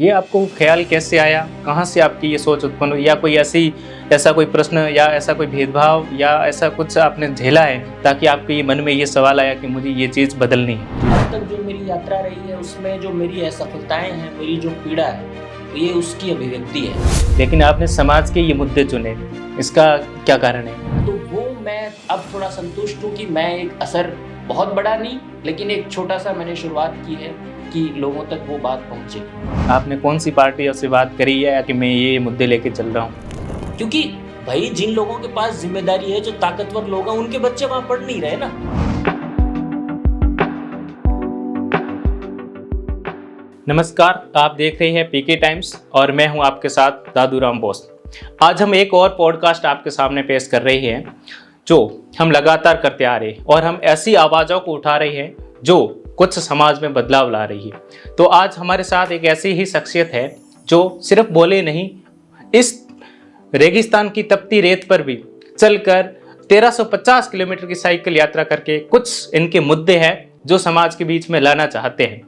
ये आपको ख्याल कैसे आया, कहाँ से आपकी ये सोच उत्पन्न हुई, या कोई ऐसा कोई प्रश्न या ऐसा कोई भेदभाव या ऐसा कुछ आपने झेला है ताकि आपके ये मन में ये सवाल आया कि मुझे ये चीज़ बदलनी है? अब तक जो मेरी यात्रा रही है उसमें जो मेरी असफलताएं हैं, मेरी जो पीड़ा है, ये उसकी अभिव्यक्ति है। लेकिन आपने समाज के ये मुद्दे चुने, इसका क्या कारण है? तो वो मैं अब थोड़ा संतुष्ट हूँ कि मैं एक असर बहुत बड़ा नहीं, लेकिन एक छोटा सा मैंने शुरुआत की है कि लोगों तक वो बात पहुँचे। आपने कौन सी पार्टियों से बात करी है कि मैं ये मुद्दे लेके चल रहा हूँ? क्योंकि भाई जिन लोगों के पास जिम्मेदारी है, जो ताकतवर लोग हैं, उनके बच्चे वहाँ पढ़ नहीं रहे ना। नमस्कार, आप देख रहे हैं पीके टाइम्स और मैं हूं आपके साथ दादू राम बोस। आज हम एक और पॉडकास्ट आपके सामने पेश कर रहे हैं जो हम लगातार करते आ रहे हैं, और हम ऐसी आवाज़ों को उठा रहे हैं जो कुछ समाज में बदलाव ला रही है। तो आज हमारे साथ एक ऐसी ही शख्सियत है जो सिर्फ बोले नहीं, इस रेगिस्तान की तपती रेत पर भी चलकर 1350 किलोमीटर की साइकिल यात्रा करके कुछ इनके मुद्दे हैं जो समाज के बीच में लाना चाहते हैं।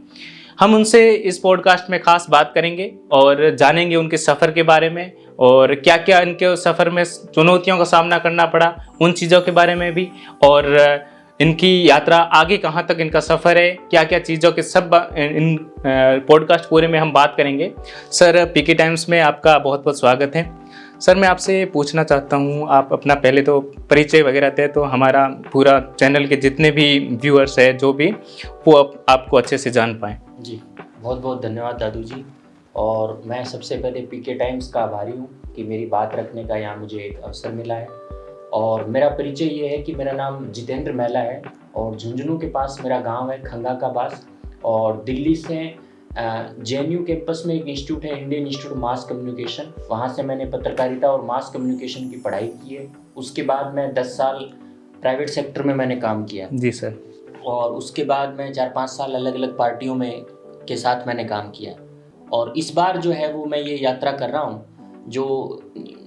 हम उनसे इस पॉडकास्ट में खास बात करेंगे और जानेंगे उनके सफ़र के बारे में, और क्या क्या इनके सफ़र में चुनौतियों का सामना करना पड़ा, उन चीज़ों के बारे में भी, और इनकी यात्रा आगे कहाँ तक इनका सफ़र है, क्या क्या चीज़ों के सब इन पॉडकास्ट पूरे में हम बात करेंगे। सर, पीके टाइम्स में आपका बहुत बहुत स्वागत है। सर, मैं आपसे पूछना चाहता हूँ, आप अपना पहले तो परिचय वगैरह दें तो हमारा पूरा चैनल के जितने भी व्यूअर्स हैं जो भी, वो आपको अच्छे से जान पाएँ। जी, बहुत बहुत धन्यवाद दादू जी। और मैं सबसे पहले पीके टाइम्स का आभारी हूँ कि मेरी बात रखने का यहाँ मुझे एक अवसर मिला है। और मेरा परिचय ये है कि मेरा नाम जितेंद्र मैला है और झुंझुनू के पास मेरा गांव है खंगा का पास। और दिल्ली से JNU कैंपस में एक इंस्टीट्यूट है, इंडियन इंस्टीट्यूट मास कम्युनिकेशन, वहाँ से मैंने पत्रकारिता और मास कम्युनिकेशन की पढ़ाई की है। उसके बाद मैं 10 साल प्राइवेट सेक्टर में मैंने काम किया। जी सर। और उसके बाद मैं 4-5 साल अलग अलग पार्टियों में के साथ मैंने काम किया। और इस बार जो है वो मैं ये यात्रा कर रहा हूँ, जो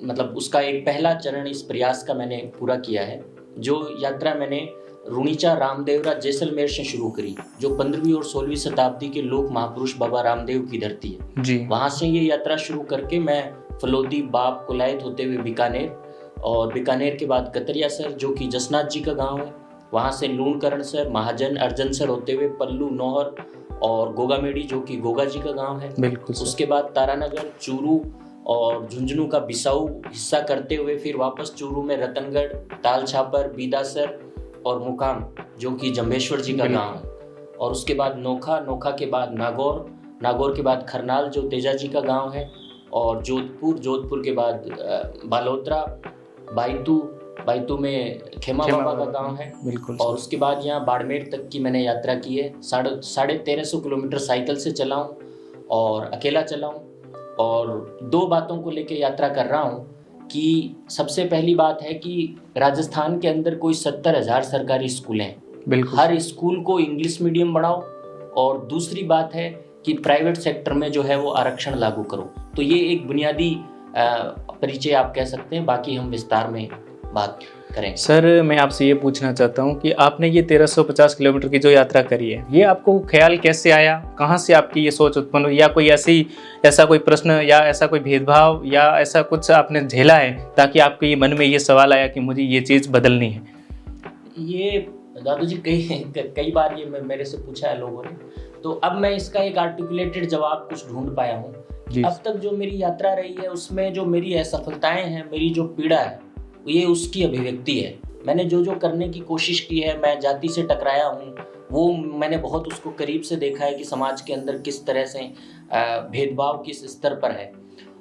मतलब उसका एक पहला चरण इस प्रयास का मैंने पूरा किया है। जो यात्रा मैंने रुणीचा रामदेवरा जैसलमेर से शुरू करी, जो 15वीं और 16वीं शताब्दी के लोक महापुरुष बाबा रामदेव की धरती है जी। वहाँ से ये यात्रा शुरू करके मैं फलोदी, बाप, कुलायत होते हुए बीकानेर, और बीकानेर के बाद कतरियासर जो कि जसनाथ जी का गाँव है, वहाँ से लूणकरणसर, महाजन, अर्जनसर होते हुए पल्लू, नौहर और गोगामेड़ी जो कि गोगा जी का गांव है। बिल्कुल। उसके बाद तारानगर, चूरू और झुंझुनू का बिसाऊ हिस्सा करते हुए फिर वापस चूरू में रतनगढ़, ताल छापर, बीदासर और मुकाम जो कि जम्भेश्वर जी का गांव है। और उसके बाद नोखा, नोखा के बाद नागौर, नागौर के बाद खरनाल जो तेजा जी का गांव है, और जोधपुर, जोधपुर के बाद बालोतरा, बाइतू, बाइतू में खेमा बाबा का गांव है। बिल्कुल। और उसके बाद यहाँ बाड़मेर तक की मैंने यात्रा की है। 1350 किलोमीटर साइकिल से चला हूँ और अकेला चला हूँ। और दो बातों को लेकर यात्रा कर रहा हूँ कि सबसे पहली बात है कि राजस्थान के अंदर कोई 70,000 सरकारी स्कूल हैं। बिल्कुल। हर स्कूल को इंग्लिश मीडियम बढ़ाओ। और दूसरी बात है कि प्राइवेट सेक्टर में जो है वो आरक्षण लागू करो। तो ये एक बुनियादी परिचय आप कह सकते हैं, बाकी हम विस्तार में बात करें। सर, मैं आपसे ये पूछना चाहता हूँ कि आपने ये 1350 किलोमीटर की जो यात्रा करी है, ये आपको ख्याल कैसे आया, कहाँ से आपकी ये सोच उत्पन्न हुई, या कोई ऐसा कोई प्रश्न या ऐसा कोई भेदभाव या ऐसा कुछ आपने झेला है ताकि आपके ये मन में ये सवाल आया कि मुझे ये चीज़ बदलनी है? ये दादू जी कई बार ये मेरे से पूछा है लोगों ने, तो अब मैं इसका एक आर्टिकुलेटेड जवाब कुछ ढूंढ पाया हूँ। अब तक जो मेरी यात्रा रही है उसमें जो मेरी असफलताएं हैं, मेरी जो पीड़ा है, ये उसकी अभिव्यक्ति है। मैंने जो जो करने की कोशिश की है, मैं जाति से टकराया हूँ, वो मैंने बहुत उसको करीब से देखा है कि समाज के अंदर किस तरह से भेदभाव किस स्तर पर है।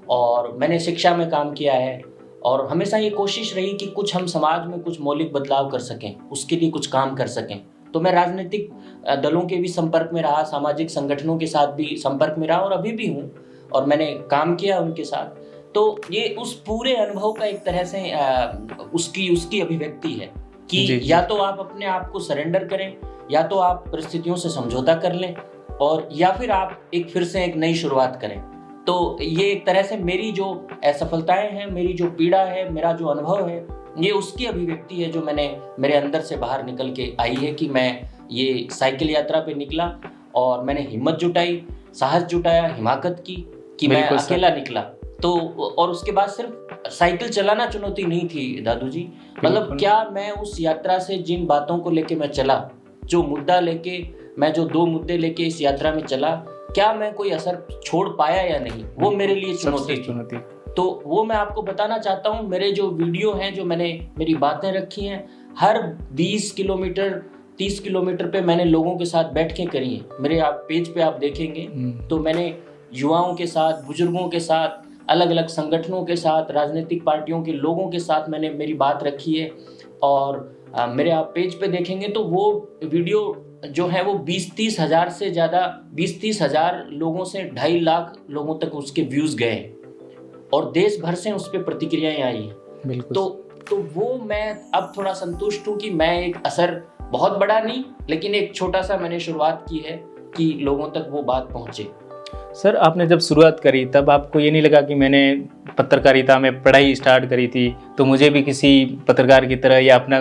और मैंने शिक्षा में काम किया है और हमेशा ये कोशिश रही कि कुछ हम समाज में कुछ मौलिक बदलाव कर सकें, उसके लिए कुछ काम कर सकें। तो मैं राजनीतिक दलों के भी संपर्क में रहा, सामाजिक संगठनों के साथ भी संपर्क में रहा और अभी भी हूँ, और मैंने काम किया उनके साथ। तो ये उस पूरे अनुभव का एक तरह से उसकी अभिव्यक्ति है कि या तो आप अपने आप को सरेंडर करें, या तो आप परिस्थितियों से समझौता कर लें, और या फिर आप फिर से एक नई शुरुआत करें। तो ये एक तरह से मेरी जो असफलताएं हैं, मेरी जो पीड़ा है, मेरा जो अनुभव है, ये उसकी अभिव्यक्ति है जो मेरे अंदर से बाहर निकल के आई है कि मैं ये साइकिल यात्रा पे निकला और मैंने हिम्मत जुटाई, साहस जुटाया, हिमाकत की कि मैं बिल्कुल सर। अकेला निकला। तो और उसके बाद सिर्फ साइकिल चलाना चुनौती नहीं थी दादू जी, मतलब बिल्कुल। क्या मैं उस यात्रा से जिन बातों को लेके मैं चला, जो मुद्दा लेके मैं जो 2 मुद्दे लेके इस यात्रा में चला, क्या मैं कोई असर छोड़ पाया या नहीं, वो मेरे लिए चुनौती थी। तो वो मैं आपको बताना चाहता हूँ। मेरे जो वीडियो हैं, जो मैंने मेरी बातें रखी हैं, हर 20 किलोमीटर 30 किलोमीटर पे मैंने लोगों के साथ बैठ के करी है। मेरे आप पेज पे आप देखेंगे तो मैंने युवाओं के साथ, बुजुर्गों के साथ, अलग अलग संगठनों के साथ, राजनीतिक पार्टियों के लोगों के साथ मैंने मेरी बात रखी है। और मेरे आप पेज पे देखेंगे तो वो वीडियो जो है वो 20-30 हज़ार से ज़्यादा, 20-30 हज़ार लोगों से 2.5 लाख लोगों तक उसके व्यूज़ गए और देश भर से उस पर प्रतिक्रियाएं आई हैं। बिल्कुल। तो वो मैं अब थोड़ा संतुष्ट हूँ कि मैं एक असर, बहुत बड़ा नहीं लेकिन एक छोटा सा मैंने शुरुआत की है कि लोगों तक वो बात पहुँचे। सर, आपने जब शुरुआत करी तब आपको ये नहीं लगा कि मैंने पत्रकारिता में पढ़ाई स्टार्ट करी थी तो मुझे भी किसी पत्रकार की तरह या अपना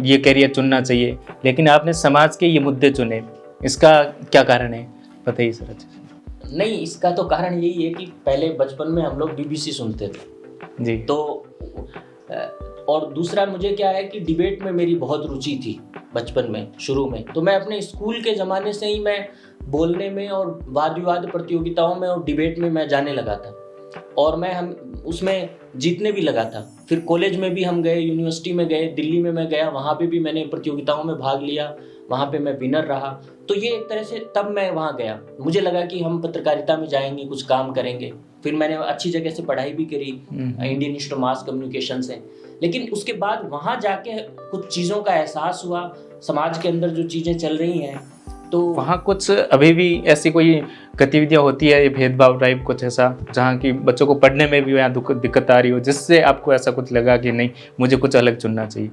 ये करियर चुनना चाहिए, लेकिन आपने समाज के ये मुद्दे चुने, इसका क्या कारण है, बताइए सर। अच्छा। नहीं, इसका तो कारण यही है कि पहले बचपन में हम लोग बीबीसी सुनते थे जी। तो और दूसरा मुझे क्या है कि डिबेट में मेरी बहुत रुचि थी बचपन में, शुरू में। तो मैं अपने स्कूल के ज़माने से ही मैं बोलने में और वाद विवाद प्रतियोगिताओं में और डिबेट में मैं जाने लगा था और हम उसमें जीतने भी लगा था। फिर कॉलेज में भी हम गए, यूनिवर्सिटी में गए, दिल्ली में मैं गया, वहाँ पे भी मैंने प्रतियोगिताओं में भाग लिया, वहाँ पे मैं विनर रहा। तो ये एक तरह से तब मैं वहाँ गया, मुझे लगा कि हम पत्रकारिता में जाएंगे, कुछ काम करेंगे। फिर मैंने अच्छी जगह से पढ़ाई भी करी, Indian institute of mass communication से। लेकिन उसके बाद वहाँ जाके कुछ चीज़ों का एहसास हुआ, समाज के अंदर जो चीज़ें चल रही हैं। तो वहाँ कुछ अभी भी ऐसी कोई गतिविधियाँ होती है, ये भेदभाव टाइप कुछ ऐसा, जहाँ की बच्चों को पढ़ने में भी यहाँ दिक्कत आ रही हो, जिससे आपको ऐसा कुछ लगा कि नहीं मुझे कुछ अलग चुनना चाहिए?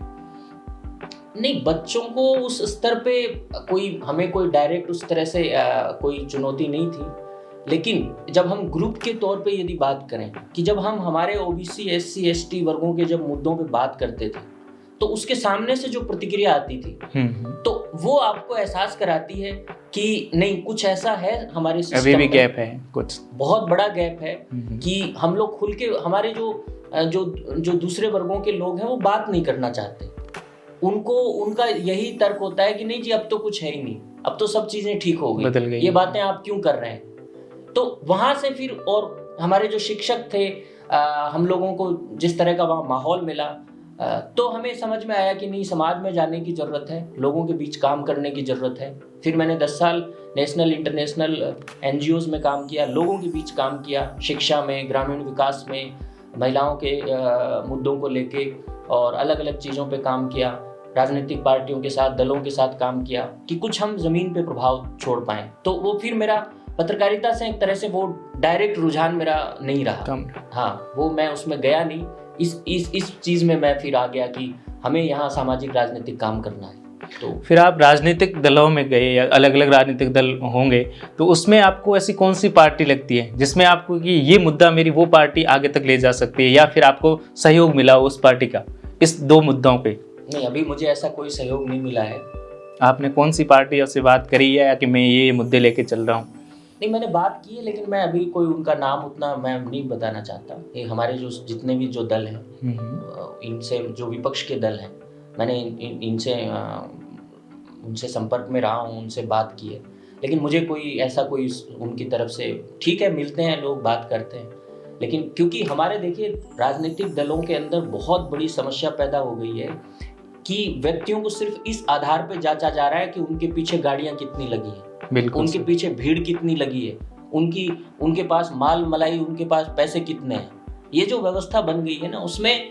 नहीं, बच्चों को उस स्तर पे हमें कोई डायरेक्ट उस तरह से कोई चुनौती नहीं थी। लेकिन जब हम ग्रुप के तौर पे यदि बात करें कि जब हम हमारे ओबीसी, एससी, एसटी वर्गों के जब मुद्दों पे बात करते थे तो उसके सामने से जो प्रतिक्रिया आती थी तो वो आपको एहसास कराती है कि नहीं, कुछ ऐसा है हमारे सिस्टम अभी भी में, गैप है, कुछ बहुत बड़ा गैप है कि हम लोग खुल के, हमारे जो दूसरे वर्गों के लोग हैं वो बात नहीं करना चाहते। उनका यही तर्क होता है कि नहीं जी, अब तो कुछ है ही नहीं, अब तो सब चीजें ठीक हो बदल गई, ये बातें आप क्यों कर रहे हैं। तो वहां से फिर, और हमारे जो शिक्षक थे, हम लोगों को जिस तरह का वहाँ माहौल मिला, तो हमें समझ में आया कि नहीं, समाज में जाने की ज़रूरत है, लोगों के बीच काम करने की ज़रूरत है। फिर मैंने 10 साल नेशनल इंटरनेशनल NGOs में काम किया, लोगों के बीच काम किया, शिक्षा में, ग्रामीण विकास में, महिलाओं के मुद्दों को लेके और अलग अलग चीज़ों पे काम किया, राजनीतिक पार्टियों के साथ, दलों के साथ काम किया कि कुछ हम ज़मीन पे प्रभाव छोड़ पाएँ। तो वो फिर मेरा पत्रकारिता से एक तरह से वो डायरेक्ट रुझान मेरा नहीं रहा। हाँ, वो मैं उसमें गया नहीं। इस चीज में मैं फिर आ गया कि हमें यहाँ सामाजिक राजनीतिक काम करना है। तो फिर आप राजनीतिक दलों में गए या अलग अलग राजनीतिक दल होंगे, तो उसमें आपको ऐसी कौन सी पार्टी लगती है जिसमें आपको कि ये मुद्दा मेरी वो पार्टी आगे तक ले जा सकती है, या फिर आपको सहयोग मिला उस पार्टी का इस 2 मुद्दों पे? नहीं, अभी मुझे ऐसा कोई सहयोग नहीं मिला है। आपने कौन सी पार्टी से बात करी है या कि मैं ये मुद्दे लेके चल रहा हूँ? नहीं, मैंने बात की है लेकिन मैं अभी कोई उनका नाम उतना मैं नहीं बताना चाहता। ये हमारे जो जितने भी जो दल हैं, इनसे जो विपक्ष के दल हैं, मैंने इनसे उनसे संपर्क में रहा हूँ, उनसे बात की है, लेकिन मुझे कोई उनकी तरफ से, ठीक है मिलते हैं लोग, बात करते हैं, लेकिन क्योंकि हमारे, देखिए, राजनीतिक दलों के अंदर बहुत बड़ी समस्या पैदा हो गई है कि व्यक्तियों को सिर्फ इस आधार पर जांचा जा रहा है कि उनके पीछे गाड़ियाँ कितनी लगी हैं, उनके पीछे भीड़ कितनी लगी है, उनके पास माल मलाई, उनके पास पैसे कितने हैं। ये जो व्यवस्था बन गई है ना, उसमें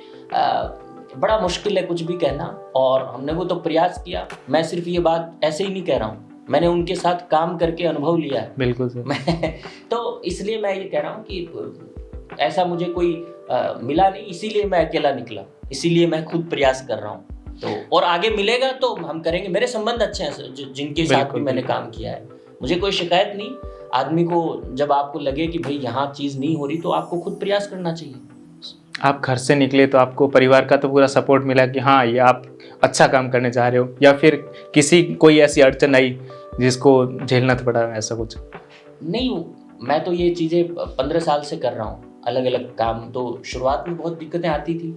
बड़ा मुश्किल है कुछ भी कहना। और हमने वो तो प्रयास किया, मैं सिर्फ ये बात ऐसे ही नहीं कह रहा हूँ, मैंने उनके साथ काम करके अनुभव लिया है। बिल्कुल सर। तो इसलिए मैं ये कह रहा हूँ कि ऐसा मुझे कोई मिला नहीं, इसीलिए मैं अकेला निकला, इसीलिए मैं खुद प्रयास कर रहा हूँ। तो और आगे मिलेगा तो हम करेंगे। मेरे संबंध अच्छे हैं जिनके साथ भी मैंने काम किया है, मुझे कोई शिकायत नहीं। आदमी को जब आपको लगे कि भाई यहाँ चीज़ नहीं हो रही तो आपको खुद प्रयास करना चाहिए। आप घर से निकले तो आपको परिवार का तो पूरा सपोर्ट मिला कि हाँ ये आप अच्छा काम करने जा रहे हो, या फिर कोई ऐसी अड़चन आई जिसको झेलना पड़ा, ऐसा कुछ? नहीं, मैं तो ये चीज़ें 15 साल से कर रहा हूँ, अलग अलग काम। तो शुरुआत में बहुत दिक्कतें आती थी,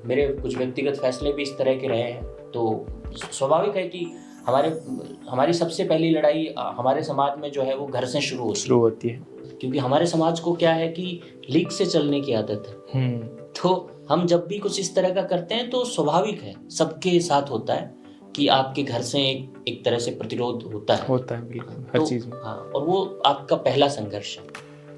मेरे कुछ व्यक्तिगत फैसले भी इस तरह के रहे हैं। तो स्वाभाविक है कि हमारी सबसे पहली लड़ाई हमारे समाज में जो है वो घर से शुरू होती है, क्योंकि हमारे समाज को क्या है कि लीक से चलने की आदत है। तो हम जब भी कुछ इस तरह का करते हैं तो स्वाभाविक है, सबके साथ होता है कि आपके घर से एक तरह से प्रतिरोध होता है बिल्कुल हर चीज में। हाँ, और वो आपका पहला संघर्ष है,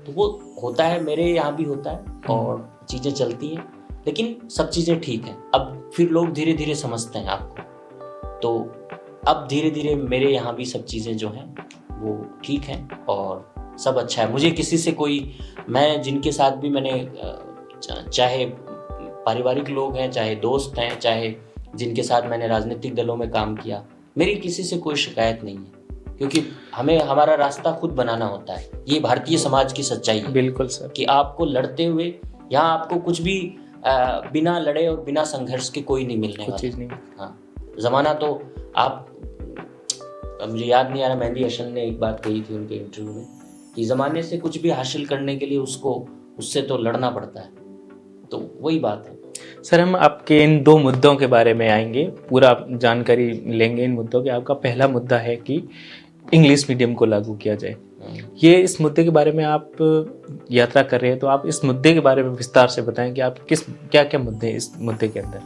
तो वो होता है, मेरे यहाँ भी होता है और चीजें चलती हैं, लेकिन सब चीजें ठीक हैं। अब फिर लोग धीरे धीरे समझते हैं आपको, तो अब धीरे धीरे मेरे यहाँ भी सब चीजें जो हैं वो ठीक हैं और सब अच्छा है। मुझे किसी से मैं जिनके साथ भी मैंने चाहे पारिवारिक लोग हैं, चाहे दोस्त हैं, चाहे जिनके साथ मैंने राजनीतिक दलों में काम किया, मेरी किसी से कोई शिकायत नहीं है, क्योंकि हमें हमारा रास्ता खुद बनाना होता है। ये भारतीय समाज की सच्चाई है। बिल्कुल सर, कि आपको लड़ते हुए यहाँ आपको कुछ भी बिना लड़े और बिना संघर्ष के कोई नहीं मिलने वाला चीज नहीं। हाँ, जमाना तो मुझे याद नहीं आ रहा, मेहंदी हसन ने एक बात कही थी उनके इंटरव्यू में कि जमाने से कुछ भी हासिल करने के लिए उससे तो लड़ना पड़ता है। तो वही बात है सर। हम आपके इन 2 मुद्दों के बारे में आएंगे, पूरा जानकारी लेंगे इन मुद्दों की। आपका पहला मुद्दा है कि इंग्लिश मीडियम को लागू किया जाए। ये इस मुद्दे के बारे में आप यात्रा कर रहे हैं, तो आप इस मुद्दे के बारे में विस्तार से बताएं कि आप क्या क्या मुद्दे हैं इस मुद्दे के अंदर।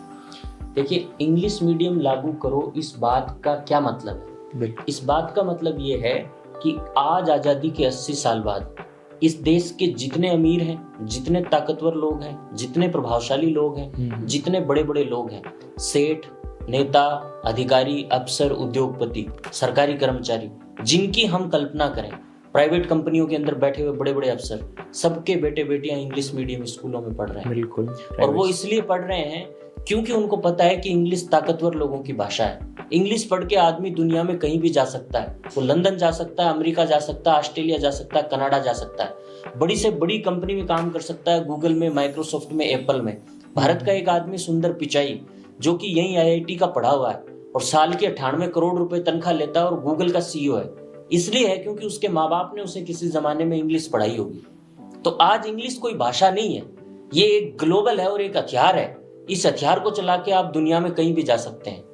देखिए, इंग्लिश मीडियम लागू करो, इस बात का क्या मतलब है? इस बात का मतलब ये है कि आज आज़ादी के 80 साल बाद इस देश के जितने अमीर हैं, जितने ताकतवर लोग हैं, जितने प्रभावशाली लोग हैं, जितने बड़े बड़े लोग हैं, सेठ, नेता, अधिकारी, अफसर, उद्योगपति, सरकारी कर्मचारी, जिनकी हम कल्पना करें, प्राइवेट कंपनियों के अंदर बैठे हुए बड़े बड़े अफसर, सबके बेटे बेटियां इंग्लिश मीडियम स्कूलों में पढ़ रहे हैं। बिल्कुल। और वो इसलिए पढ़ रहे हैं क्योंकि उनको पता है कि इंग्लिश ताकतवर लोगों की भाषा है। इंग्लिश पढ़ के आदमी दुनिया में कहीं भी जा सकता है, वो लंदन जा सकता है, अमेरिका जा सकता है, ऑस्ट्रेलिया जा सकता है, कनाडा जा सकता है, बड़ी से बड़ी कंपनी में काम कर सकता है, गूगल में, माइक्रोसॉफ्ट में, एप्पल में। भारत का एक आदमी सुंदर पिचाई, जो कि यही IIT का पढ़ा हुआ है और साल के 98 करोड़ रुपए तनख्वाह लेता है और गूगल का CEO है, इसलिए है क्योंकि उसके माँ बाप ने उसे किसी जमाने में इंग्लिश पढ़ाई होगी। तो आज इंग्लिश कोई भाषा नहीं है, ये एक ग्लोबल है और एक हथियार है। इस हथियार को चला के आप दुनिया में कहीं भी जा सकते हैं।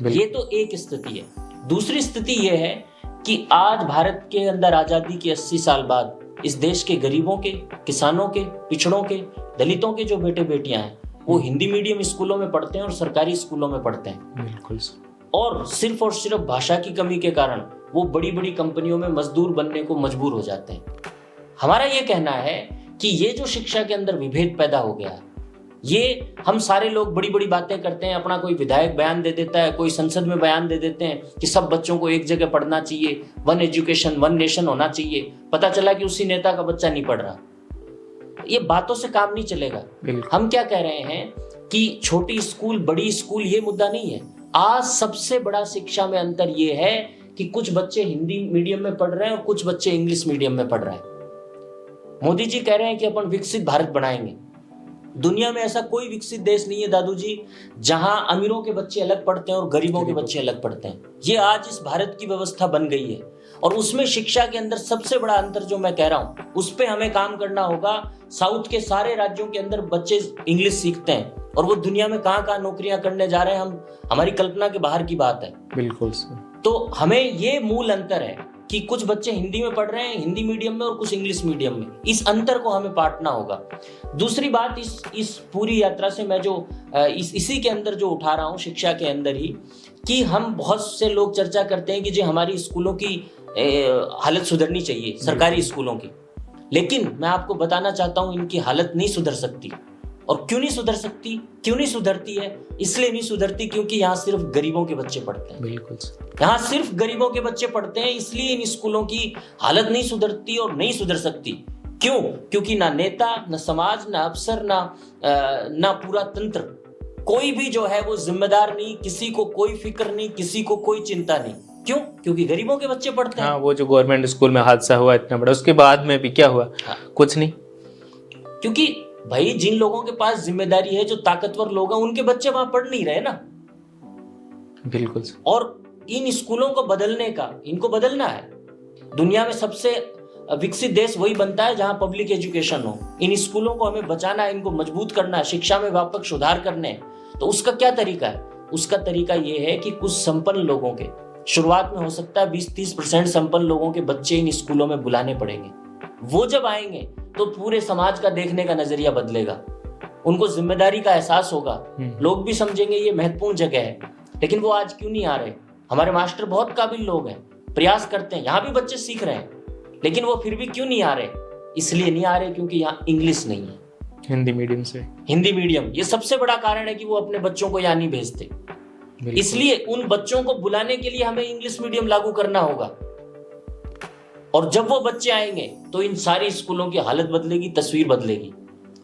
ये तो एक स्थिति है। दूसरी स्थिति ये है कि आज भारत के अंदर आजादी के 80 साल बाद इस देश के गरीबों के, किसानों के, पिछड़ों के, दलितों के जो बेटे बेटियां हैं, वो हिंदी मीडियम स्कूलों में पढ़ते हैं और सरकारी स्कूलों में पढ़ते हैं। बिल्कुल। और सिर्फ भाषा की कमी के कारण वो बड़ी बड़ी कंपनियों में मजदूर बनने को मजबूर हो जाते हैं। हमारा ये कहना है कि ये जो शिक्षा के अंदर विभेद पैदा हो गया है, ये हम सारे लोग बड़ी बड़ी बातें करते हैं, अपना कोई विधायक बयान दे देता है, कोई संसद में बयान दे देते हैं कि सब बच्चों को एक जगह पढ़ना चाहिए, 1 एजुकेशन 1 नेशन होना चाहिए। पता चला कि उसी नेता का बच्चा नहीं पढ़ रहा। ये बातों से काम नहीं चलेगा। हम क्या कह रहे हैं कि छोटी स्कूल, बड़ी स्कूल, ये मुद्दा नहीं है। आज सबसे बड़ा शिक्षा में अंतर ये है कि कुछ बच्चे हिंदी मीडियम में पढ़ रहे हैं और कुछ बच्चे इंग्लिश मीडियम में पढ़ रहे हैं। मोदी जी कह रहे हैं कि अपन विकसित भारत बनाएंगे। दुनिया में ऐसा कोई विकसित देश नहीं है दादू जी जहां अमीरों के बच्चे अलग पढ़ते हैं और गरीबों के बच्चे अलग पढ़ते हैं। ये आज इस भारत की व्यवस्था बन गई है और उसमें शिक्षा के अंदर सबसे बड़ा अंतर जो मैं कह रहा हूं, उस पे हमें काम करना होगा। साउथ के सारे राज्यों के अंदर बच्चे इंग्लिश सीखते हैं और वो दुनिया में कहां नौकरियां करने जा रहे हैं, हमारी कल्पना के बाहर की बात है। बिल्कुल। तो हमें ये मूल अंतर है कि कुछ बच्चे हिंदी में पढ़ रहे हैं, हिंदी मीडियम में, और कुछ इंग्लिश मीडियम में। इस अंतर को हमें पाटना होगा। दूसरी बात, इस पूरी यात्रा से मैं जो इसी के अंदर जो उठा रहा हूँ, शिक्षा के अंदर ही, कि हम बहुत से लोग चर्चा करते हैं कि जो हमारी स्कूलों की हालत सुधरनी चाहिए, सरकारी स्कूलों की। लेकिन मैं आपको बताना चाहता हूँ, इनकी हालत नहीं सुधर सकती। और क्यों नहीं सुधर सकती, क्यों नहीं सुधरती है? इसलिए नहीं सुधरती क्योंकि यहाँ सिर्फ गरीबों के बच्चे पढ़ते हैं। बिल्कुल। यहाँ सिर्फ गरीबों के बच्चे पढ़ते हैं, इसलिए इन स्कूलों की हालत नहीं सुधरती और नहीं सुधर सकती। क्यों? क्योंकि ना नेता, ना समाज, ना अफसर, ना पूरा तंत्र, कोई भी जो है वो जिम्मेदार नहीं, किसी को कोई फिक्र नहीं, किसी को कोई चिंता नहीं। क्यों? क्योंकि गरीबों के बच्चे पढ़ते हैं। हाँ, वो जो गवर्नमेंट स्कूल में हादसा हुआ इतना बड़ा, उसके बाद में भी क्या हुआ? कुछ नहीं। क्योंकि भाई जिन लोगों के पास जिम्मेदारी है, जो ताकतवर लोग हैं, उनके बच्चे वहां पढ़ नहीं रहे ना। बिल्कुल। और इन स्कूलों को बदलने का, इनको बदलना है। दुनिया में सबसे विकसित देश वही बनता है जहां पब्लिक एजुकेशन हो। इन स्कूलों को हमें बचाना है, इनको मजबूत करना है, शिक्षा में व्यापक सुधार करने हैं। तो उसका क्या तरीका है? उसका तरीका ये है कि कुछ संपन्न लोगों के, शुरुआत में हो सकता है 20-30% संपन्न लोगों के बच्चे इन स्कूलों में बुलाने पड़ेंगे। वो जब आएंगे तो पूरे समाज का देखने का नजरिया बदलेगा, उनको जिम्मेदारी का एहसास होगा, लोग भी समझेंगे ये महत्वपूर्ण जगह है। लेकिन वो आज क्यों नहीं आ रहे? हमारे मास्टर बहुत काबिल लोग हैं, प्रयास करते हैं, यहाँ भी बच्चे सीख रहे हैं, लेकिन वो फिर भी क्यों नहीं आ रहे? इसलिए नहीं आ रहे क्योंकि यहाँ इंग्लिश नहीं है, हिंदी मीडियम से, हिंदी मीडियम, ये सबसे बड़ा कारण है कि वो अपने बच्चों को यहाँ नहीं भेजते। इसलिए उन बच्चों को बुलाने के लिए हमें इंग्लिश मीडियम लागू करना होगा। और जब वो बच्चे आएंगे तो इन सारी स्कूलों की हालत बदलेगी, तस्वीर बदलेगी।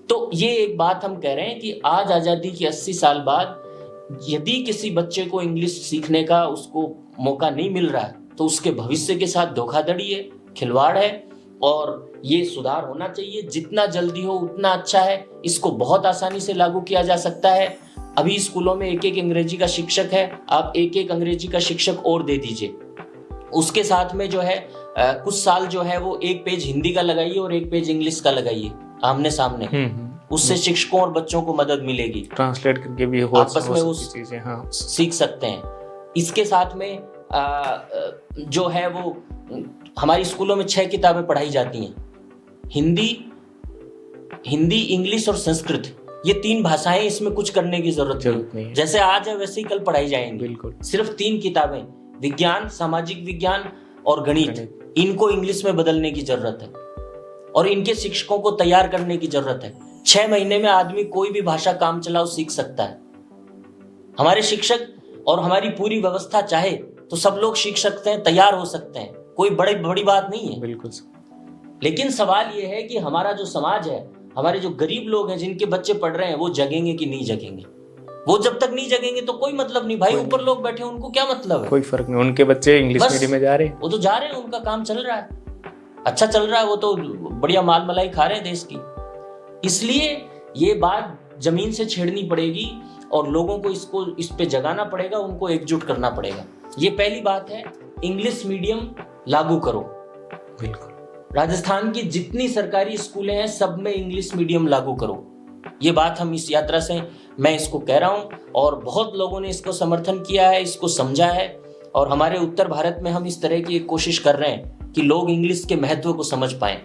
तो ये एक बात हम कह रहे हैं कि आज आजादी के 80 साल बाद यदि किसी बच्चे को इंग्लिश सीखने का उसको मौका नहीं मिल रहा है तो उसके भविष्य के साथ धोखाधड़ी है, खिलवाड़ है, और ये सुधार होना चाहिए। जितना जल्दी हो उतना अच्छा है। इसको बहुत आसानी से लागू किया जा सकता है। अभी स्कूलों में एक अंग्रेजी का शिक्षक है, आप एक अंग्रेजी का शिक्षक और दे दीजिए। उसके साथ में जो है कुछ साल जो है वो एक पेज हिंदी का लगाइए और एक पेज इंग्लिश का लगाइए आमने सामने। उससे शिक्षकों और बच्चों को मदद मिलेगी, ट्रांसलेट करके भी आपस में वो चीजें सीख सकते हैं। इसके साथ में जो है वो हमारी स्कूलों में 6 किताबें पढ़ाई जाती हैं, हिंदी, इंग्लिश और संस्कृत। ये 3 भाषाएं, इसमें कुछ करने की जरूरत नहीं। जैसे आज है वैसे ही कल पढ़ाई जाएंगी। बिल्कुल। सिर्फ 3 किताबें, विज्ञान, सामाजिक विज्ञान और गणित, इनको इंग्लिश में बदलने की जरूरत है और इनके शिक्षकों को तैयार करने की जरूरत है। 6 महीने में आदमी कोई भी भाषा काम चलाओ सीख सकता है। हमारे शिक्षक और हमारी पूरी व्यवस्था चाहे तो सब लोग सीख सकते हैं, तैयार हो सकते हैं, कोई बड़ी बात नहीं है। बिल्कुल। लेकिन सवाल यह है कि हमारा जो समाज है, हमारे जो गरीब लोग हैं जिनके बच्चे पढ़ रहे हैं, वो जगेंगे कि नहीं जगेंगे? वो जब तक नहीं जगेंगे तो कोई मतलब नहीं भाई। ऊपर लोग बैठे उनको क्या मतलब है? कोई फर्क नहीं, उनके बच्चे इंग्लिश मीडियम में जा रहे हैं, वो तो जा रहे हैं, उनका काम चल रहा है, अच्छा चल रहा है, वो तो बढ़िया माल मलाई खा रहे हैं देश की। इसलिए ये बात जमीन से छेड़नी पड़ेगी और लोगों को इस पे जगाना पड़ेगा, उनको एकजुट करना पड़ेगा। ये पहली बात है, इंग्लिश मीडियम लागू करो। बिल्कुल। राजस्थान की जितनी सरकारी स्कूलें हैं सब में इंग्लिश मीडियम लागू करो। ये बात हम इस यात्रा से मैं इसको कह रहा हूं और बहुत लोगों ने इसको समर्थन किया है, इसको समझा है। और हमारे उत्तर भारत में हम इस तरह की एक कोशिश कर रहे हैं कि लोग इंग्लिश के महत्व को समझ पाएं।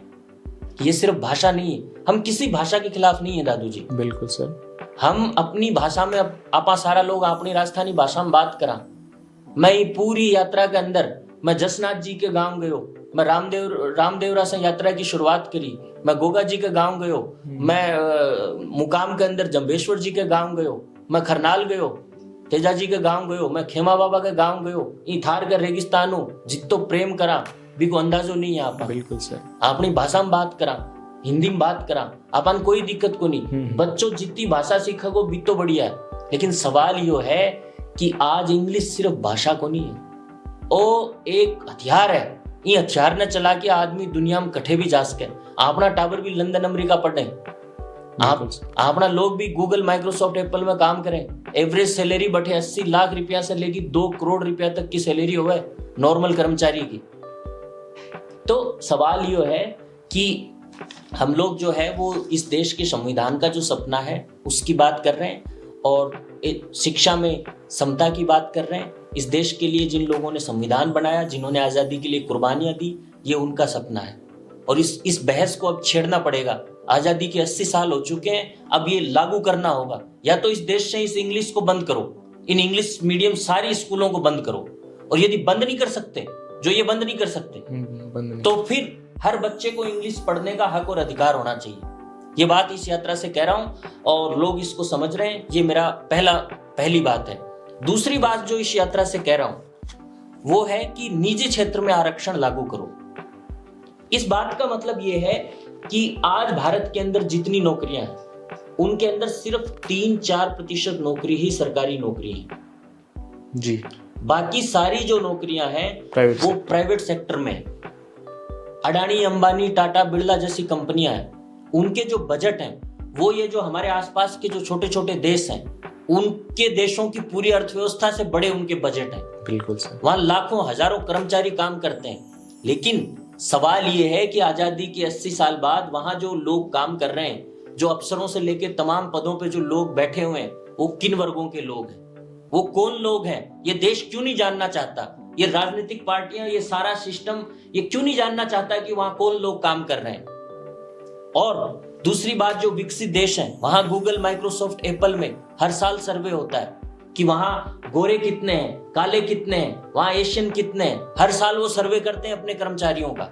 ये सिर्फ भाषा नहीं है, हम किसी भाषा के खिलाफ नहीं है दादू जी। बिल्कुल सर। हम अपनी भाषा में आपा सारा लोग अपनी राजस्थानी भाषा में बात करा। मैं पूरी यात्रा के अंदर मैं जसनाथ जी के गांव गयो, मैं रामदेवरा से यात्रा की शुरुआत करी, मैं गोगा जी के गांव गयो, मैं मुकाम के अंदर जम्बेश्वर जी के गांव गयो, मैं खरनाल गयो, तेजा जी के गांव गयो, मैं खेमा बाबा के गांव गयो। ई थार के रेगिस्तान हो जितो प्रेम करा भी को अंदाजो नहीं है आप। बिल्कुल सर। अपनी भाषा में बात करा, हिंदी में बात करा, अपन कोई दिक्कत को नहीं। बच्चों जितनी भाषा सीखोगे भी तो बढ़िया है। लेकिन सवाल यो है कि आज इंग्लिश सिर्फ भाषा को नहीं है, वो एक हथियार है। ये हथियार ने चला के आदमी दुनिया में कठे भी जा सके। अपना टावर भी लंदन अमेरिका पढ़े, अपना लोग भी गूगल, माइक्रोसॉफ्ट, एप्पल में काम करें। एवरेज सैलरी बैठे 80 लाख रुपया से लेकर 2 करोड़ रुपया तक की सैलरी हो नॉर्मल कर्मचारी की। तो सवाल ये है कि हम लोग जो है वो इस देश के संविधान का जो सपना है उसकी बात कर रहे हैं और शिक्षा में समता की बात कर रहे हैं। इस देश के लिए जिन लोगों ने संविधान बनाया, जिन्होंने आज़ादी के लिए कुर्बानियां दी, ये उनका सपना है और इस बहस को अब छेड़ना पड़ेगा। आज़ादी के 80 साल हो चुके हैं, अब ये लागू करना होगा। या तो इस देश से इस इंग्लिश को बंद करो, इन इंग्लिश मीडियम सारी स्कूलों को बंद करो, और यदि बंद नहीं कर सकते, जो ये बंद नहीं कर सकते, तो फिर हर बच्चे को इंग्लिश पढ़ने का हक और अधिकार होना चाहिए। ये बात इस यात्रा से कह रहा हूं और लोग इसको समझ रहे हैं। ये मेरा पहली बात है। दूसरी बात जो इस यात्रा से कह रहा हूं वो है कि निजी क्षेत्र में आरक्षण लागू करो। इस बात का मतलब ये है कि आज भारत के अंदर जितनी नौकरियां हैं उनके अंदर सिर्फ 3-4% नौकरी ही सरकारी नौकरी है जी। बाकी सारी जो नौकरियां हैं वो प्राइवेट सेक्टर में है। अडानी, अंबानी, टाटा, बिरला जैसी कंपनियां हैं, उनके जो बजट हैं वो ये जो हमारे आसपास के जो छोटे छोटे देश हैं उनके देशों की पूरी अर्थव्यवस्था से बड़े उनके बजट हैं। बिल्कुल सर। वहां लाखों हजारों कर्मचारी काम करते हैं, लेकिन सवाल ये है कि आजादी के 80 साल बाद वहां जो लोग काम कर रहे हैं, जो अफसरों से लेकर तमाम पदों पे जो लोग बैठे हुए हैं, वो किन वर्गों के लोग हैं, वो कौन लोग हैं, ये देश क्यों नहीं जानना चाहता, ये राजनीतिक पार्टियां, ये सारा सिस्टम ये क्यों नहीं जानना चाहता कि वहां कौन लोग काम कर रहे हैं। और दूसरी बात, जो विकसित देश हैं वहां गूगल, माइक्रोसॉफ्ट, एप्पल में हर साल सर्वे होता है कि वहां गोरे कितने हैं, काले कितने हैं, वहां एशियन कितने हैं। हर साल वो सर्वे करते हैं अपने कर्मचारियों का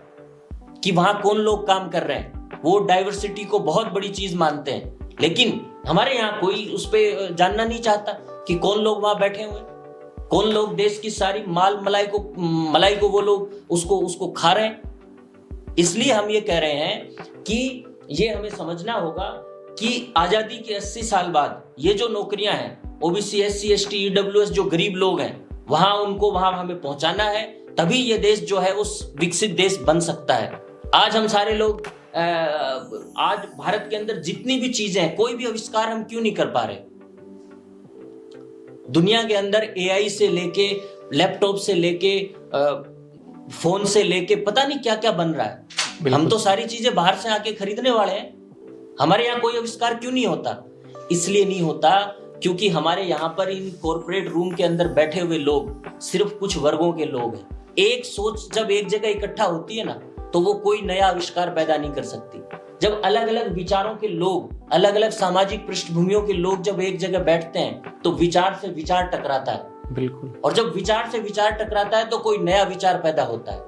कि वहां कौन लोग काम कर रहे हैं। वो डाइवर्सिटी को बहुत बड़ी चीज मानते हैं, लेकिन हमारे यहाँ कोई उस पर जानना नहीं चाहता कि कौन लोग वहां बैठे हुए, कौन लोग देश की सारी मलाई को वो लोग उसको खा रहे हैं। इसलिए हम ये कह रहे हैं कि ये हमें समझना होगा कि आजादी के 80 साल बाद ये जो नौकरियां हैं, ओबीसी, एससी, एसटी, ईडब्ल्यूएस, जो गरीब लोग हैं, उनको वहां हमें पहुंचाना है, तभी ये देश जो है उस विकसित देश बन सकता है। आज हम सारे लोग आज भारत के अंदर जितनी भी चीजें हैं, कोई भी आविष्कार हम क्यों नहीं कर पा रहे। दुनिया के अंदर एआई से लेके, लैपटॉप से लेके, फोन से लेके पता नहीं क्या क्या बन रहा है। हम तो सारी चीजें बाहर से आके खरीदने वाले हैं। हमारे यहाँ कोई आविष्कार क्यों नहीं होता? इसलिए नहीं होता क्योंकि हमारे यहाँ पर इन कॉर्पोरेट रूम के अंदर बैठे हुए लोग सिर्फ कुछ वर्गों के लोग हैं। एक सोच जब एक जगह इकट्ठा होती है ना, तो वो कोई नया आविष्कार पैदा नहीं कर सकती। जब अलग अलग विचारों के लोग, अलग अलग सामाजिक पृष्ठभूमियों के लोग जब एक जगह बैठते हैं, तो विचार से विचार टकराता है। बिल्कुल। और जब विचार से विचार टकराता है तो कोई नया विचार पैदा होता है,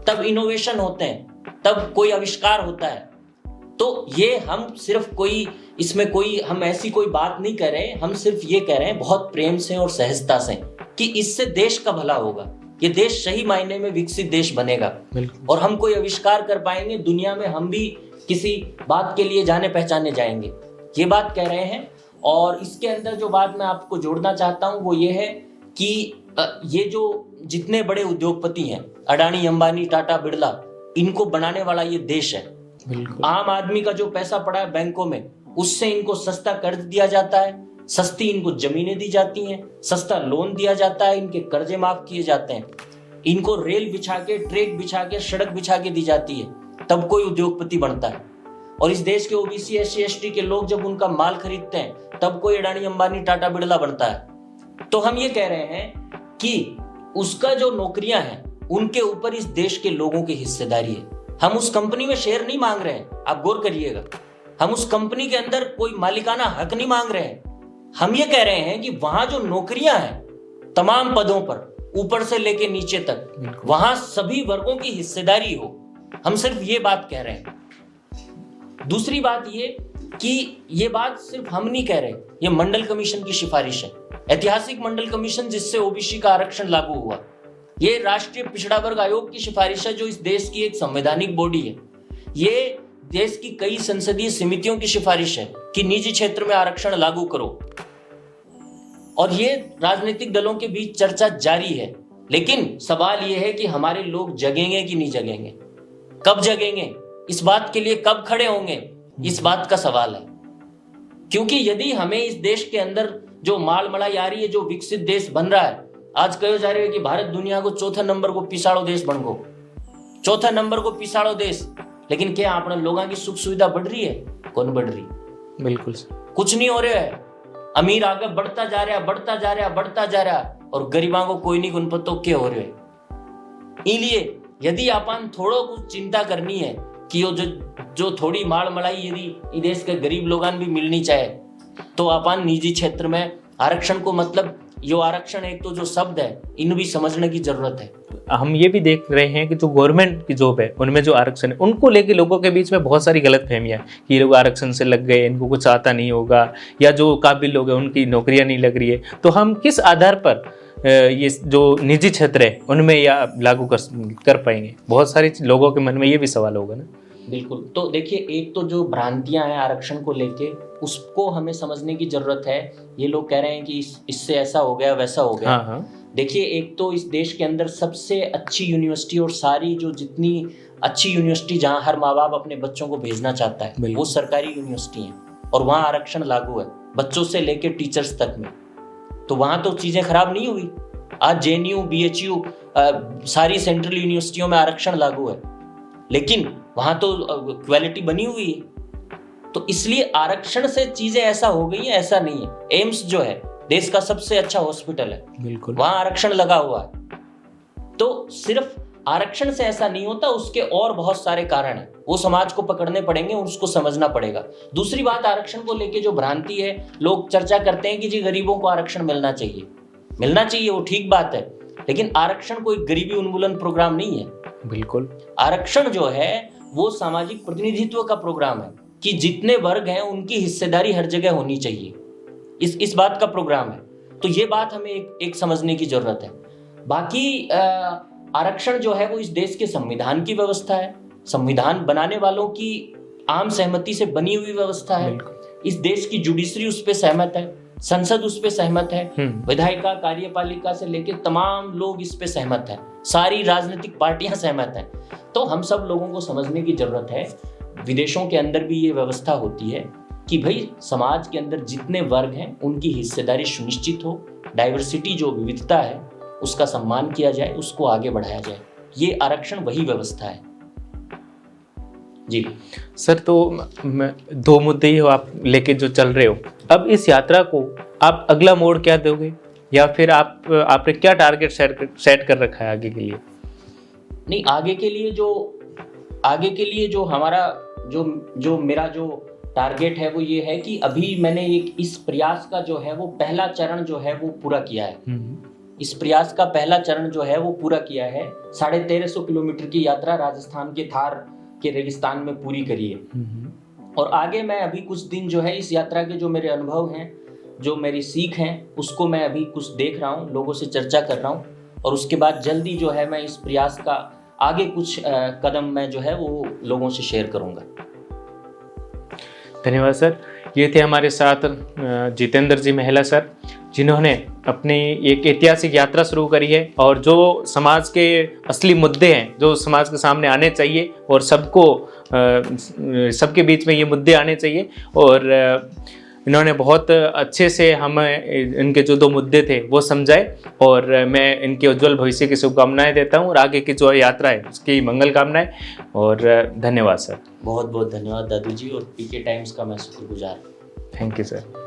तब इनोवेशन होते हैं, तब कोई आविष्कार होता है। तो ये हम सिर्फ कोई इसमें कोई हम ऐसी कोई बात नहीं कर रहे, हम सिर्फ ये कह रहे हैं बहुत प्रेम से और सहजता से कि इससे देश का भला होगा, ये देश सही मायने में विकसित देश बनेगा और हम कोई आविष्कार कर पाएंगे, दुनिया में हम भी किसी बात के लिए जाने पहचाने जाएंगे, ये बात कह रहे हैं। और इसके अंदर जो बात मैं आपको जोड़ना चाहता हूं वो ये है कि ये जो जितने बड़े उद्योगपति हैं, अडानी, अंबानी, टाटा, बिरला, इनको बनाने वाला ये देश है। आम आदमी का जो पैसा पड़ा है बैंकों में, उससे इनको सस्ता कर्ज दिया जाता है, सस्ती इनको जमीनें दी जाती हैं, सस्ता लोन दिया जाता है, इनके कर्जे माफ किए जाते हैं, इनको रेल बिछा के, ट्रैक बिछा के, सड़क बिछा के दी जाती है, तब कोई उद्योगपति बनता है। और इस देश के ओबीसी, एससी, एसटी के लोग जब उनका माल खरीदते हैं, तब कोई अडानी, अंबानी, टाटा, बिरला बनता है। तो हम ये कह रहे हैं कि उसका जो नौकरियां हैं, उनके ऊपर इस देश के लोगों की हिस्सेदारी है। हम उस कंपनी में शेयर नहीं मांग रहे हैं, आप गौर करिएगा। हम उस कंपनी के अंदर कोई मालिकाना हक नहीं मांग रहे हैं। हम ये कह रहे हैं कि वहां जो नौकरियां हैं, तमाम पदों पर, ऊपर से लेके नीचे तक, वहां सभी वर्गों की हिस्सेदारी हो। हम सिर्फ ये बात कह रहे हैं। दूसरी बात ये कि ये बात सिर्फ हम नहीं कह रहे, ये मंडल कमीशन की सिफारिश है, ऐतिहासिक मंडल कमीशन जिससे ओबीसी का आरक्षण लागू हुआ। ये राष्ट्रीय पिछड़ा वर्ग आयोग की सिफारिश है, जो इस देश की एक संवैधानिक बॉडी है। ये देश की कई संसदीय समितियों की सिफारिश है कि निजी क्षेत्र में आरक्षण लागू करो। और ये राजनीतिक दलों के बीच चर्चा जारी है, लेकिन सवाल ये है कि हमारे लोग जगेंगे कि नहीं जगेंगे, कब जगेंगे, इस बात के लिए कब खड़े होंगे, इस बात का सवाल है। क्योंकि यदि हमें इस देश के अंदर जो माल मलाई आ रही है, जो विकसित देश बन रहा है, आज कहो जा रहे हो कि भारत दुनिया को चौथे नंबर को पिछाड़ो देश बन गो, चौथे नंबर को पिछाड़ो देश, लेकिन क्या अपने लोगों की सुख सुविधा बढ़ रही है? कौन बढ़ रही? बिल्कुल कुछ नहीं हो रहा है। अमीर आगे बढ़ता जा रहा, बढ़ता जा रहा, बढ़ता जा रहा, और गरीबों को कोई नहीं गुण पतो क्या हो रहे है। इसलिए यदि अपन थोड़ा कुछ चिंता करनी है कि जो थोड़ी माल मलाई यदि देश के गरीब लोगों भी मिलनी चाहे, तो अपन निजी क्षेत्र में आरक्षण को, मतलब यो आरक्षण एक तो जो शब्द है, इन भी समझने की जरूरत है। हम ये भी देख रहे हैं कि जो गवर्नमेंट की जॉब है, उनमें जो आरक्षण है, उनको लेके लोगों के बीच में बहुत सारी गलतफहमियां कि ये लोग आरक्षण से लग गए, इनको कुछ आता नहीं होगा, या जो काबिल लोग हैं उनकी नौकरियां नहीं लग रही है। तो हम किस आधार पर ये जो निजी क्षेत्र है उनमें या लागू कर पाएंगे? बहुत सारे लोगों के मन में ये भी सवाल होगा ना। बिल्कुल। तो देखिए, एक तो जो भ्रांतियां हैं आरक्षण को लेके, उसको हमें समझने की जरूरत है। ये लोग कह रहे हैं कि इससे ऐसा हो गया, वैसा हो गया। हाँ। देखिए, एक तो इस देश के अंदर सबसे अच्छी यूनिवर्सिटी और सारी जो जितनी अच्छी यूनिवर्सिटी जहां हर माँ बाप अपने बच्चों को भेजना चाहता है, वो सरकारी यूनिवर्सिटी है, और वहां आरक्षण लागू है बच्चों से लेके टीचर्स तक में। तो वहां तो चीजें खराब नहीं हुई। आज जेएनयू, बीएचयू, सारी सेंट्रल यूनिवर्सिटियों में आरक्षण लागू है। लेकिन वहां तो क्वालिटी बनी हुई है। तो इसलिए आरक्षण से चीजें ऐसा हो गई है, ऐसा नहीं है। एम्स जो है देश का सबसे अच्छा हॉस्पिटल है, बिल्कुल, वहां आरक्षण लगा हुआ है। तो सिर्फ आरक्षण से ऐसा नहीं होता, उसके और बहुत सारे कारण हैं, वो समाज को पकड़ने पड़ेंगे, उसको समझना पड़ेगा। दूसरी बात, आरक्षण को लेके जो भ्रांति है, लोग चर्चा करते हैं कि जी गरीबों को आरक्षण मिलना चाहिए, वो ठीक बात है, लेकिन आरक्षण कोई गरीबी उन्मूलन प्रोग्राम नहीं है। बिल्कुल, आरक्षण जो है वो सामाजिक प्रतिनिधित्व का प्रोग्राम है कि जितने वर्ग हैं उनकी हिस्सेदारी हर जगह होनी चाहिए, इस बात का प्रोग्राम है। तो ये बात हमें एक समझने की जरूरत है। बाकी आरक्षण जो है वो इस देश के संविधान की व्यवस्था है, संविधान बनाने वालों की आम सहमति से बनी हुई व्यवस्था है। इस देश की जुडिशरी उस पर सहमत है, संसद उस पर सहमत है, विधायिका कार्यपालिका से लेकर तमाम लोग इस पे सहमत हैं, सारी राजनीतिक पार्टियां सहमत हैं। तो हम सब लोगों को समझने की जरूरत है, विदेशों के अंदर भी ये व्यवस्था होती है कि भाई समाज के अंदर जितने वर्ग हैं उनकी हिस्सेदारी सुनिश्चित हो, डाइवर्सिटी जो विविधता है उसका सम्मान किया जाए, उसको आगे बढ़ाया जाए। ये आरक्षण वही व्यवस्था है। जी सर, तो दो मुद्दे ही हो आप लेके जो चल रहे हो, अब इस यात्रा को आप अगला मोड़ क्या दोगे, या फिर आपने क्या टारगेट सेट कर रखा है आगे के लिए? नहीं, आगे के लिए जो हमारा जो मेरा जो टारगेट है वो ये है कि अभी मैंने इस प्रयास का जो है वो पहला चरण जो है वो पूरा किया है। इस प्रयास का पहला चरण जो है वो पूरा किया है। 1350 किलोमीटर की यात्रा राजस्थान के थार के रेगिस्तान में पूरी करी है। और आगे मैं अभी कुछ दिन जो है इस यात्रा के जो मेरे अनुभव हैं, जो मेरी सीख हैं, उसको मैं अभी कुछ देख रहा हूँ, लोगों से चर्चा कर रहा हूँ, और उसके बाद जल्दी जो है मैं इस प्रयास का आगे कुछ कदम मैं जो है वो लोगों से शेयर करूँगा। धन्यवाद सर। ये थे हमारे साथ जितेंद्र जी महिला सर, जिन्होंने अपनी एक ऐतिहासिक यात्रा शुरू करी है, और जो समाज के असली मुद्दे हैं जो समाज के सामने आने चाहिए और सबके बीच में ये मुद्दे आने चाहिए, और इन्होंने बहुत अच्छे से हमें इनके जो दो मुद्दे थे वो समझाए, और मैं इनके उज्जवल भविष्य की शुभकामनाएं देता हूँ, और आगे की जो यात्रा है उसकी मंगल कामनाएं। और धन्यवाद सर। बहुत बहुत धन्यवाद दादू जी, और पीके टाइम्स का मैं शुक्रगुजार। Thank you sir.